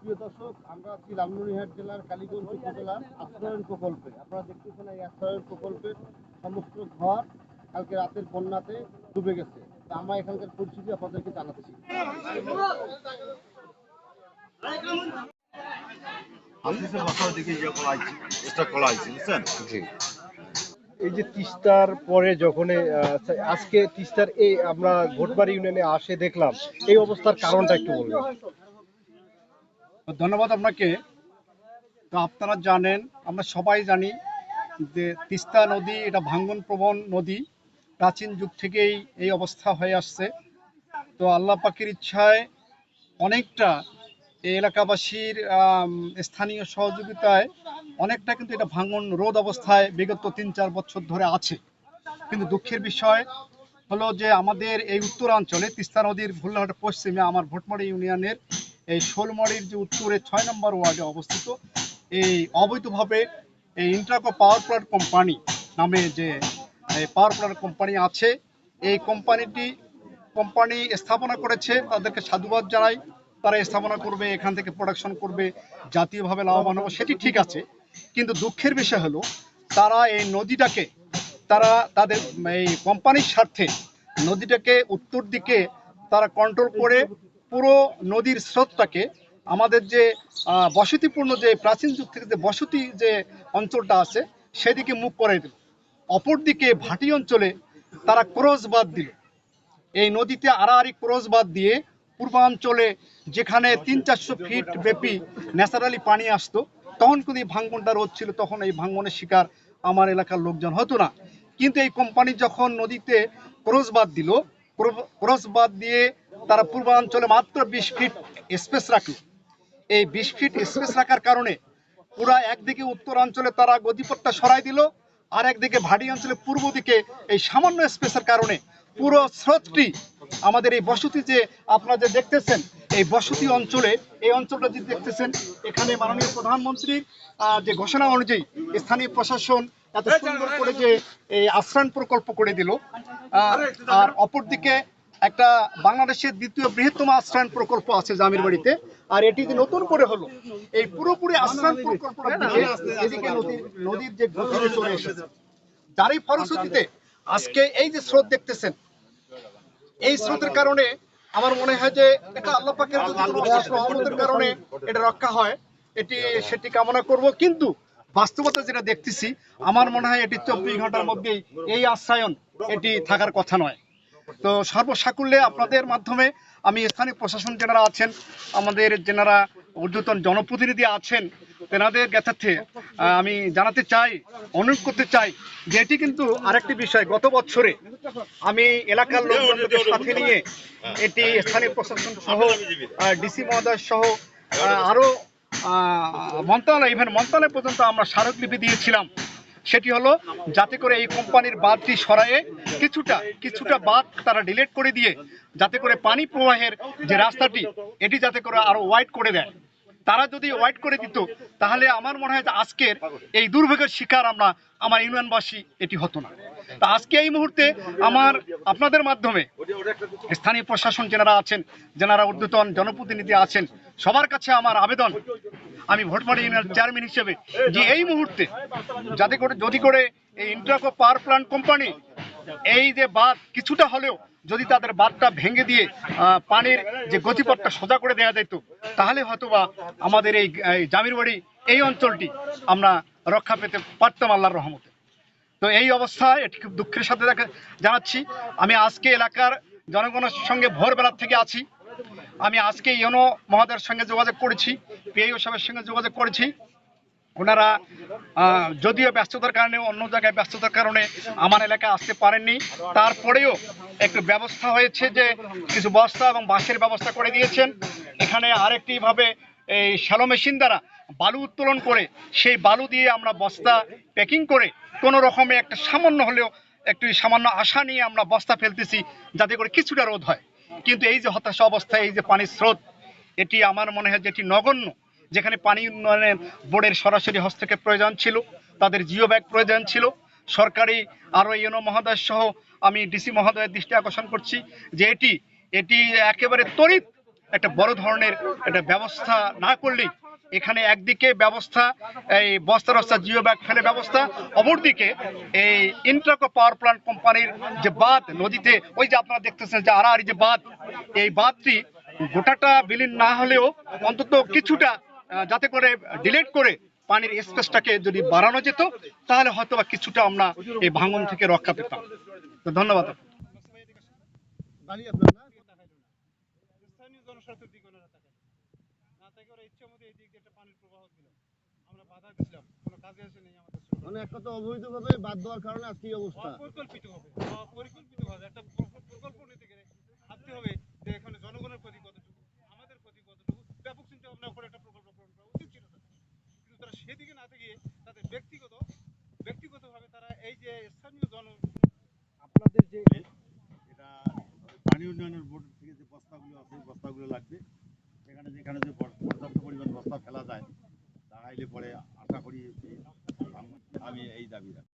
প্রিয় দর্শক, আমরা আছি লালমনিরহাট জেলার কালীগঞ্জ উপজেলার আশ্রয়ণ প্রকল্পে। আপনারা দেখতেছেন এই আশ্রয়ণ প্রকল্পের সমস্ত ঘর কালকে রাতের বন্যাতে ডুবে গেছে। তা আমরা এখানকার পরিস্থিতি আপনাদেরকে জানাচ্ছি। জি। এই যে তিস্তার পরে যখন আজকে তিস্তার এই আমরা ঘোটবাড়ি ইউনিয়নে আসে দেখলাম, এই অবস্থার কারণটা একটু বলবেন। ধন্যবাদ আপনাকে। তো আপনারা জানেন, আমরা সবাই জানি যে তিস্তা নদী এটা ভাঙ্গন প্রবণ নদী। প্রাচীন যুগ থেকেই এই অবস্থা হয়ে আসছে। তো আল্লাহ পাকের ইচ্ছায় অনেকটা এই এলাকাবাসীর স্থানীয় সহযোগিতায় অনেকটা কিন্তু এটা ভাঙ্গন রোধ অবস্থায় বিগত ৩-৪ বছর ধরে আছে। কিন্তু দুঃখের বিষয় হলো যে আমাদের এই উত্তরাঞ্চলে তিস্তা নদীর ভুলনাঘাট পশ্চিমে আমার ভোটমারি ইউনিয়নের এই শোলমারির যে উত্তরে ৬ নম্বর ওয়ার্ডে অবস্থিত এই অবৈধভাবে এই ইন্ট্রাকো পাওয়ার প্ল্যান্ট কোম্পানি নামে যে পাওয়ার প্ল্যান্ট কোম্পানি আছে, এই কোম্পানি স্থাপনা করেছে। তাদেরকে সাধুবাদ জানাই। তারা স্থাপনা করবে, এখান থেকে প্রোডাকশন করবে, জাতীয়ভাবে লাভবান হবে, সেটি ঠিক আছে। কিন্তু দুঃখের বিষয় হলো তারা এই নদীটাকে তাদের এই কোম্পানির স্বার্থে নদীটাকে উত্তর দিকে তারা কন্ট্রোল করে পুরো নদীর স্রোতটাকে আমাদের যে বসতিপূর্ণ যে প্রাচীন যুগ থেকে যে বসতি যে অঞ্চলটা আছে সেদিকে মুখ করে দিল। অপরদিকে ভাটি অঞ্চলে তারা ক্রস বাদ দিল। এই নদীতে আড়াআড়ি ক্রস বাদ দিয়ে পূর্বাঞ্চলে যেখানে ৩00-৪০০ ফিট ব্যাপী ন্যাচারালি পানি আসতো, তখন কিন্তু এই ভাঙ্গনটা রোধ ছিল, তখন এই ভাঙ্গনের শিকার আমার এলাকার লোকজন হতো না। কিন্তু এই কোম্পানি যখন নদীতে ক্রস বাদ দিল, ক্রস বাদ দিয়ে তারা পূর্বাঞ্চলে মাত্র ২০ ফিট স্পেস রাখলো। এই ২০ ফিট স্পেস রাখার কারণে পুরা একদিকে উত্তরাঞ্চলে তারা গতিপথটা সরাই দিল, আর একদিকে ভাটি অঞ্চলে পূর্ব দিকে এই সামান্য স্পেসের কারণে পুরো স্রোতটি আমাদের এই বসতি যে আপনারা যে দেখতেছেন এই বসতি অঞ্চলে, এই অঞ্চলটা যে দেখতেছেন, এখানে মাননীয় প্রধানমন্ত্রীর যে ঘোষণা অনুযায়ী স্থানীয় প্রশাসন এত সুন্দর করে যে এই আশ্রয়ণ প্রকল্প করে দিল। আর অপরদিকে একটা বাংলাদেশের দ্বিতীয় বৃহত্তম আশ্রয়ণ প্রকল্প আছে জামির বাড়িতে, আর এটি যে নতুন করে হলো এই পুরোপুরি আশ্রয়ণ প্রকল্পটা এদিকে নদীর যে গভীরে চলে এসেছে, যারই ফলশ্রুতিতে আজকে এই যে স্রোত দেখতেছেন, এই স্রোতের কারণে আমার মনে হয় যে এটা আল্লাহ পাকের রহমতের কারণে এটা রক্ষা হয়, সেটি কামনা করব। কিন্তু বাস্তবতা যেটা দেখতেছি, আমার মনে হয় এটি ২৪ ঘন্টার মধ্যেই এই আশ্রয়ন এটি থাকার কথা নয়। তো সর্বসাকুল্যে আপনাদের মাধ্যমে আমি স্থানীয় প্রশাসন যারা আছেন, আমাদের যারা ঊর্ধ্বতন জনপ্রতিনিধি আছেন, তেনাদের জ্ঞাতার্থে আমি জানাতে চাই, অনুরোধ করতে চাই যে এটি কিন্তু আরেকটি বিষয়। গত বছরে আমি এলাকার লোকজনকে সাথে নিয়ে এটি স্থানীয় প্রশাসন সহ ডিসি মহোদয় সহ আরো মন্ত্রণালয়, ইভেন মন্ত্রণালয় পর্যন্ত আমরা স্মারকলিপি দিয়েছিলাম। সেটি হলো যাতে করে এই কোম্পানির বাঁধটি সরায়ে কিছুটা বাঁধ তারা ডিলেট করে দিয়ে যাতে করে পানি প্রবাহের যে রাস্তাটি এটি যাতে করে আরো ওয়াইড করে দেয়। তারা যদি ওয়াইড করে দিত তাহলে আমার মনে হয় যে আজকের এই দুর্ভোগের শিকার আমার ইউনিয়নবাসী এটি হতো না। তা আজকে এই মুহূর্তে আপনাদের মাধ্যমে স্থানীয় প্রশাসন যারা আছেন, যারা ঊর্ধ্বতন জনপ্রতিনিধি আছেন, সবার কাছে আমার আবেদন, আমি ভোটমারি ইউনিয়ন চেয়ারম্যান হিসেবে, যে এই মুহূর্তে যদি করে এই ইন্ট্রাকো পাওয়ার প্ল্যান্ট কোম্পানি এই যে বাঁধ কিছুটা হলেও যদি তাদের বাঁধটা ভেঙে দিয়ে পানির যে গতিপথটা সোজা করে দেওয়া যেত, তাহলে হয়তোবা আমাদের এই জামিরবাড়ি এই অঞ্চলটি আমরা রক্ষা পেতে পারতাম আল্লাহর রহমতে। তো এই অবস্থায় এটি খুব দুঃখের সাথে জানাচ্ছি। আমি আজকে এলাকার জনগণের সঙ্গে ভোরবেলার থেকে আছি। আমি আজকে ইউনো মহোদয়ের সঙ্গে যোগাযোগ করেছি, পিআইও সাহেবের সঙ্গে যোগাযোগ করেছি। ওনারা যদিও ব্যস্ততার কারণে, অন্য জায়গায় ব্যস্ততার কারণে আমার এলাকায় আসতে পারেননি, তারপরেও একটু ব্যবস্থা হয়েছে যে কিছু বস্তা এবং বাঁশের ব্যবস্থা করে দিয়েছেন। এখানে আরেকটি ভাবে এই শ্যালো মেশিন দ্বারা বালু উত্তোলন করে সেই বালু দিয়ে আমরা বস্তা প্যাকিং করে কোনো রকমে একটা সামান্য আশা নিয়ে আমরা বস্তা ফেলতেছি যাতে করে কিছুটা রোধ হয়। কিন্তু এই যে হতাশা অবস্থায় এই যে পানির স্রোত, এটি আমার মনে হয় যে এটি নগণ্য। যেখানে পানি উন্নয়নের বোর্ডের সরাসরি হস্তক্ষেপ প্রয়োজন ছিল, তাদের জিও ব্যাগ প্রয়োজন ছিল, সরকারি আরও ইউনো মহোদয় সহ আমি ডিসি মহোদয়ের দৃষ্টি আকর্ষণ করছি যে এটি একেবারে ত্বরিত একটা বড় ধরনের একটা ব্যবস্থা না করলেই এখানে একদিকে ব্যবস্থা এই বস্তা রস্তা জিও ব্যাগ ফেলে ব্যবস্থা, অপরদিকে এই ইন্ট্রাকো পাওয়ার প্ল্যান্ট কোম্পানির যে বাঁধ নদীতে, ওই যে আপনারা দেখতেছেন যে আড়াআড়ি যে বাঁধ, এই বাঁধটি গোটাটা বিলীন না হলেও অন্তত কিছুটা যাতে করে ডিলেট করে পানির স্পেসটাকে যদি বাড়ানো যেত তাহলে হয়তো বা কিছুটা আমরা এই ভাঙন থেকে রক্ষা পেতাম। তো ধন্যবাদ। বাড়ি আপনার না? স্থানীয় জনস্বার্থের দিকে ওনারা তাকায় না তাকে ওরা ইচ্ছা মতো এই দিক দিয়ে একটা পানির প্রবাহ দিল, আমরা বাধা দিছিলাম, কোনো কাজে আসে নেই আমাদের মানে এক কথা অবৈধভাবে বাদ দেওয়ার কারণে আজকে এই অবস্থা। অপরিকল্পিতভাবে একটা প্রকল্প নিতে গেলে ভাবতে হবে যে এখানে জনগণের ক্ষতি কতটুকু, আমাদের ক্ষতি কতটুকু, ব্যাপক চিন্তা ভাবনা করে একটা প্রকল্প গ্রহণ করা উচিত ছিল তাদের। কিন্তু তারা সেদিকে না থেকে তাদের ব্যক্তিগতভাবে তারা এই যে স্থানীয় আপনাদের যে এটা পানি উন্নয়নের বোর্ড থেকে যে বস্তাগুলো আছে বস্তাগুলো লাগবে, সেখানে যেখানে যে পর্যাপ্ত পরিমাণ বস্তা ফেলা যায় তাহলে পরে আশা করি আমি এই দাবি রাখি।